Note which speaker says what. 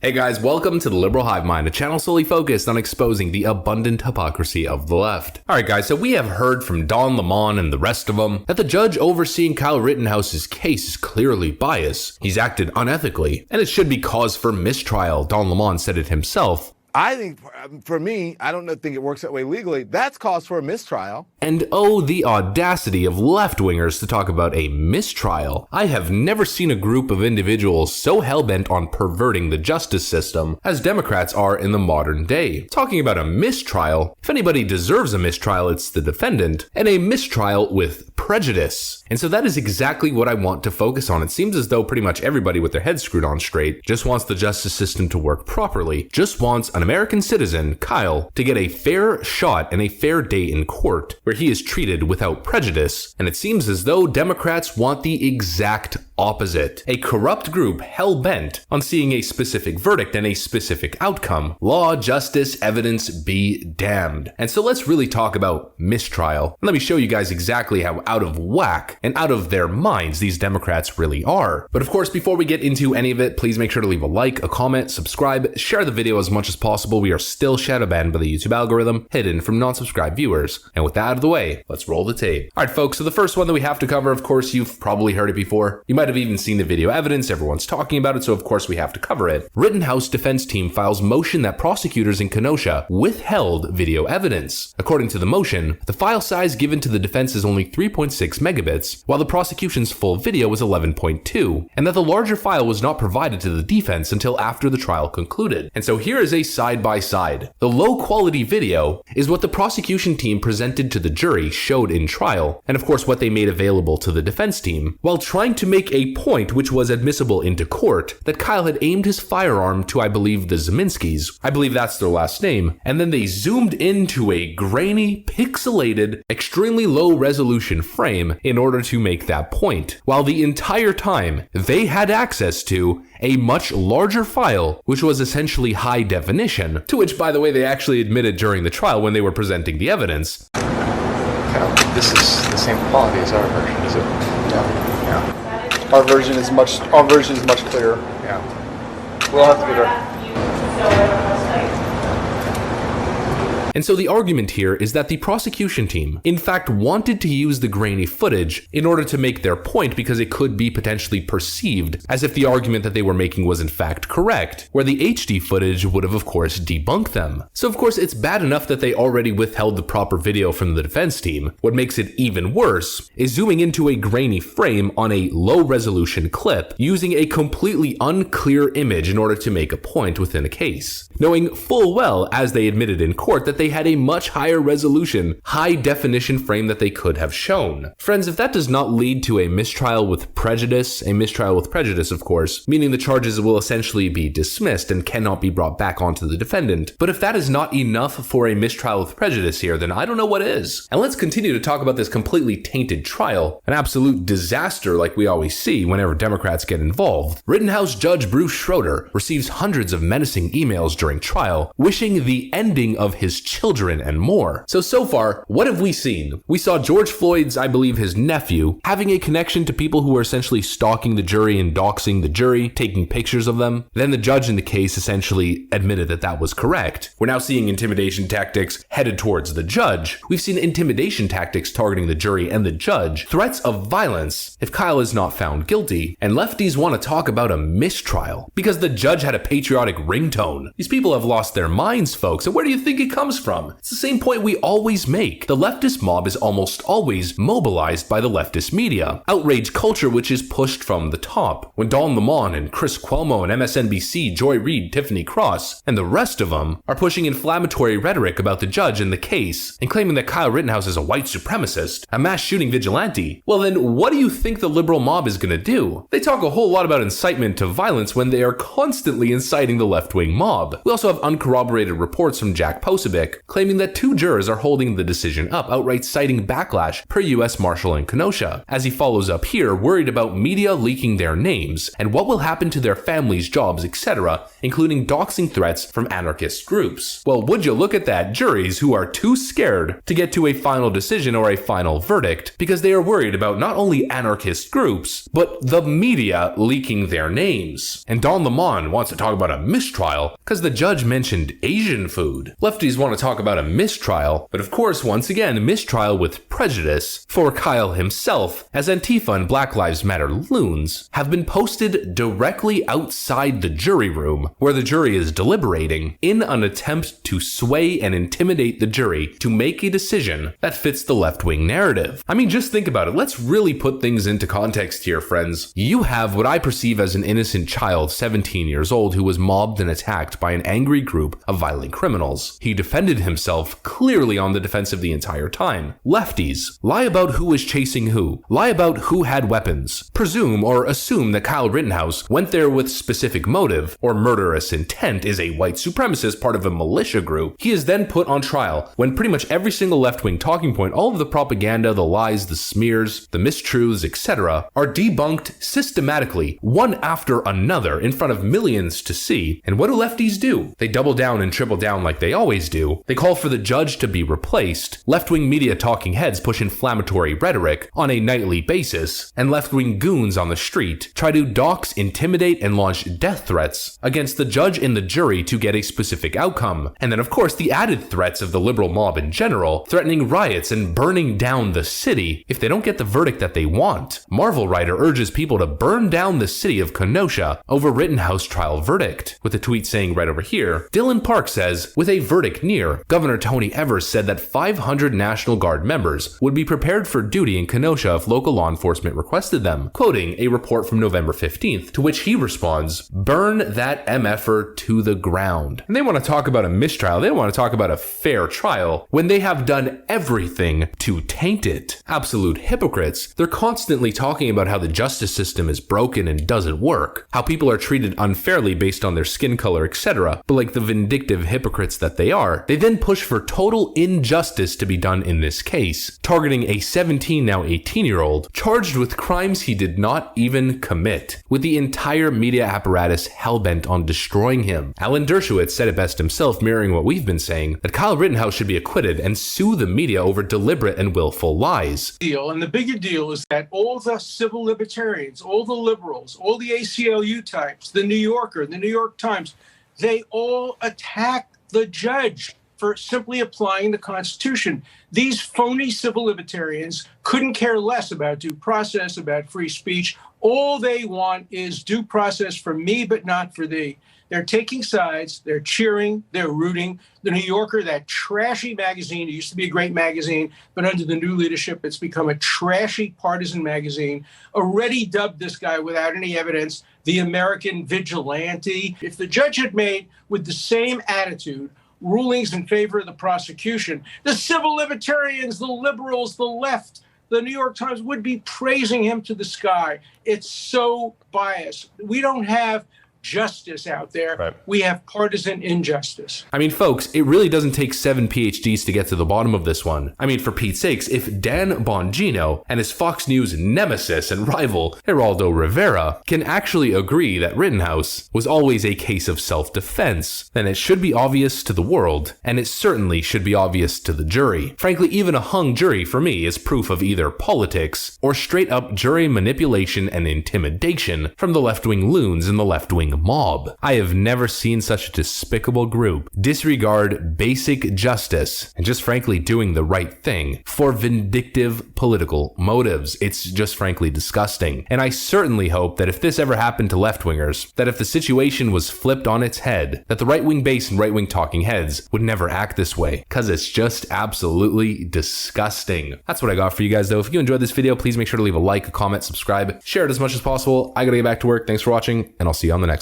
Speaker 1: Hey guys, welcome to the Liberal Hive Mind, a channel solely focused on exposing the abundant hypocrisy of the left. Alright guys, so we have heard from Don Lemon and the rest of them that the judge overseeing Kyle Rittenhouse's case is clearly biased. He's acted unethically, and it should be cause for mistrial. Don Lemon said it himself.
Speaker 2: I think, for me, I don't think it works that way legally. That's cause for a mistrial.
Speaker 1: And oh, the audacity of left-wingers to talk about a mistrial. I have never seen a group of individuals so hell-bent on perverting the justice system as Democrats are in the modern day. Talking about a mistrial, if anybody deserves a mistrial, it's the defendant, and a mistrial with prejudice. And so that is exactly what I want to focus on. It seems as though pretty much everybody with their heads screwed on straight just wants the justice system to work properly, just wants an American citizen, Kyle, to get a fair shot and a fair day in court where he is treated without prejudice. And it seems as though Democrats want the exact opposite. A corrupt group hell-bent on seeing a specific verdict and a specific outcome. Law, justice, evidence be damned. And so let's really talk about mistrial. Let me show you guys exactly how out of whack and out of their minds these Democrats really are. But of course, before we get into any of it, please make sure to leave a like, a comment, subscribe, share the video as much as possible. We are still shadow banned by the YouTube algorithm, hidden from non-subscribed viewers. And with that out of the way, let's roll the tape. Alright folks, so the first one that we have to cover, of course, you've probably heard it before. You might have even seen the video evidence, everyone's talking about it, so of course we have to cover it. Rittenhouse defense team files motion that prosecutors in Kenosha withheld video evidence. According to the motion, the file size given to the defense is only 3.6 megabits, while the prosecution's full video was 11.2, and that the larger file was not provided to the defense until after the trial concluded. And so here is a side-by-side. The low-quality video is what the prosecution team presented to the jury, showed in trial, and of course what they made available to the defense team, while trying to make a point which was admissible into court that Kyle had aimed his firearm to, I believe, the Zeminskis. I believe that's their last name. And then they zoomed into a grainy, pixelated, extremely low resolution frame in order to make that point. While the entire time they had access to a much larger file, which was essentially high definition, to which, by the way, they actually admitted during the trial when they were presenting the evidence.
Speaker 3: This is the same quality as our version, is it?
Speaker 4: Yeah. Our version is much clearer.
Speaker 3: Yeah.
Speaker 4: We'll have to get our...
Speaker 1: And so the argument here is that the prosecution team, in fact, wanted to use the grainy footage in order to make their point because it could be potentially perceived as if the argument that they were making was in fact correct, where the HD footage would have, of course, debunked them. So, of course, it's bad enough that they already withheld the proper video from the defense team. What makes it even worse is zooming into a grainy frame on a low-resolution clip, using a completely unclear image in order to make a point within a case, knowing full well, as they admitted in court, that they had a much higher resolution, high definition frame that they could have shown. Friends, if that does not lead to a mistrial with prejudice, of course, meaning the charges will essentially be dismissed and cannot be brought back onto the defendant. But if that is not enough for a mistrial with prejudice here, then I don't know what is. And let's continue to talk about this completely tainted trial, an absolute disaster like we always see whenever Democrats get involved. Rittenhouse Judge Bruce Schroeder receives hundreds of menacing emails during trial, wishing the ending of his children and more. So far, what have we seen? We saw George Floyd's, I believe his nephew, having a connection to people who were essentially stalking the jury and doxing the jury, taking pictures of them. Then the judge in the case essentially admitted that that was correct. We're now seeing intimidation tactics headed towards the judge. We've seen intimidation tactics targeting the jury and the judge, threats of violence if Kyle is not found guilty, and lefties want to talk about a mistrial because the judge had a patriotic ringtone. These people have lost their minds, folks, and where do you think it comes from? It's the same point we always make. The leftist mob is almost always mobilized by the leftist media. Outrage culture which is pushed from the top. When Don Lemon and Chris Cuomo and MSNBC, Joy Reid, Tiffany Cross, and the rest of them are pushing inflammatory rhetoric about the judge and the case and claiming that Kyle Rittenhouse is a white supremacist, a mass shooting vigilante, well then what do you think the liberal mob is gonna do? They talk a whole lot about incitement to violence when they are constantly inciting the left-wing mob. We also have uncorroborated reports from Jack Posobiec horrific, claiming that 2 jurors are holding the decision up, outright citing backlash per U.S. Marshal in Kenosha, as he follows up here, worried about media leaking their names and what will happen to their families, jobs, etc., including doxing threats from anarchist groups. Well, would you look at that, juries who are too scared to get to a final decision or a final verdict because they are worried about not only anarchist groups, but the media leaking their names. And Don Lemon wants to talk about a mistrial because the judge mentioned Asian food. Lefties want to talk about a mistrial, but of course, once again, a mistrial with prejudice for Kyle himself, as Antifa and Black Lives Matter loons have been posted directly outside the jury room where the jury is deliberating in an attempt to sway and intimidate the jury to make a decision that fits the left-wing narrative. I mean, just think about it. Let's really put things into context here, friends. You have what I perceive as an innocent child, 17 years old, who was mobbed and attacked by an angry group of violent criminals. He defended himself, clearly on the defensive the entire time. Lefties lie about who was chasing who, lie about who had weapons, presume or assume that Kyle Rittenhouse went there with specific motive or murderous intent, is a white supremacist part of a militia group. He is then put on trial when pretty much every single left-wing talking point, all of the propaganda, the lies, the smears, the mistruths, etc., are debunked systematically, one after another, in front of millions to see. And what do lefties do? They double down and triple down like they always do. They call for the judge to be replaced. Left-wing media talking heads push inflammatory rhetoric on a nightly basis, and left-wing goons on the street try to dox, intimidate, and launch death threats against the judge and the jury to get a specific outcome. And then, of course, the added threats of the liberal mob in general, threatening riots and burning down the city if they don't get the verdict that they want. Marvel writer urges people to burn down the city of Kenosha over Rittenhouse trial verdict, with a tweet saying right over here, Dylan Park says, with a verdict near, Governor Tony Evers said that 500 National Guard members would be prepared for duty in Kenosha if local law enforcement requested them, quoting a report from November 15th, to which he responds, burn that MFer to the ground. And they want to talk about a mistrial, they don't want to talk about a fair trial when they have done everything to taint it. Absolute hypocrites. They're constantly talking about how the justice system is broken and doesn't work, how people are treated unfairly based on their skin color, etc. But like the vindictive hypocrites that they are, they then push for total injustice to be done in this case, targeting a 17, now 18-year-old, charged with crimes he did not even commit, with the entire media apparatus hellbent on destroying him. Alan Dershowitz said it best himself, mirroring what we've been saying, that Kyle Rittenhouse should be acquitted and sue the media over deliberate and willful lies.
Speaker 5: And the bigger deal is that all the civil libertarians, all the liberals, all the ACLU types, the New Yorker, the New York Times, they all attack the judge for simply applying the Constitution. These phony civil libertarians couldn't care less about due process, about free speech. All they want is due process for me, but not for thee. They're taking sides, they're cheering, they're rooting. The New Yorker, that trashy magazine, it used to be a great magazine, but under the new leadership, it's become a trashy partisan magazine, already dubbed this guy without any evidence the American vigilante. If the judge had made, with the same attitude, rulings in favor of the prosecution, the civil libertarians, the liberals, the left, the New York Times would be praising him to the sky. It's so biased. We don't have justice out there. Right. We have partisan injustice.
Speaker 1: I mean, folks, it really doesn't take 7 PhDs to get to the bottom of this one. I mean, for Pete's sakes, if Dan Bongino and his Fox News nemesis and rival, Geraldo Rivera, can actually agree that Rittenhouse was always a case of self-defense, then it should be obvious to the world, and it certainly should be obvious to the jury. Frankly, even a hung jury, for me, is proof of either politics or straight-up jury manipulation and intimidation from the left-wing loons and the left-wing mob. I have never seen such a despicable group disregard basic justice and just frankly doing the right thing for vindictive political motives. It's just frankly disgusting. And I certainly hope that if this ever happened to left-wingers, that if the situation was flipped on its head, that the right-wing base and right-wing talking heads would never act this way, because it's just absolutely disgusting. That's what I got for you guys though. If you enjoyed this video, please make sure to leave a like, a comment, subscribe, share it as much as possible. I gotta get back to work. Thanks for watching, and I'll see you on the next one.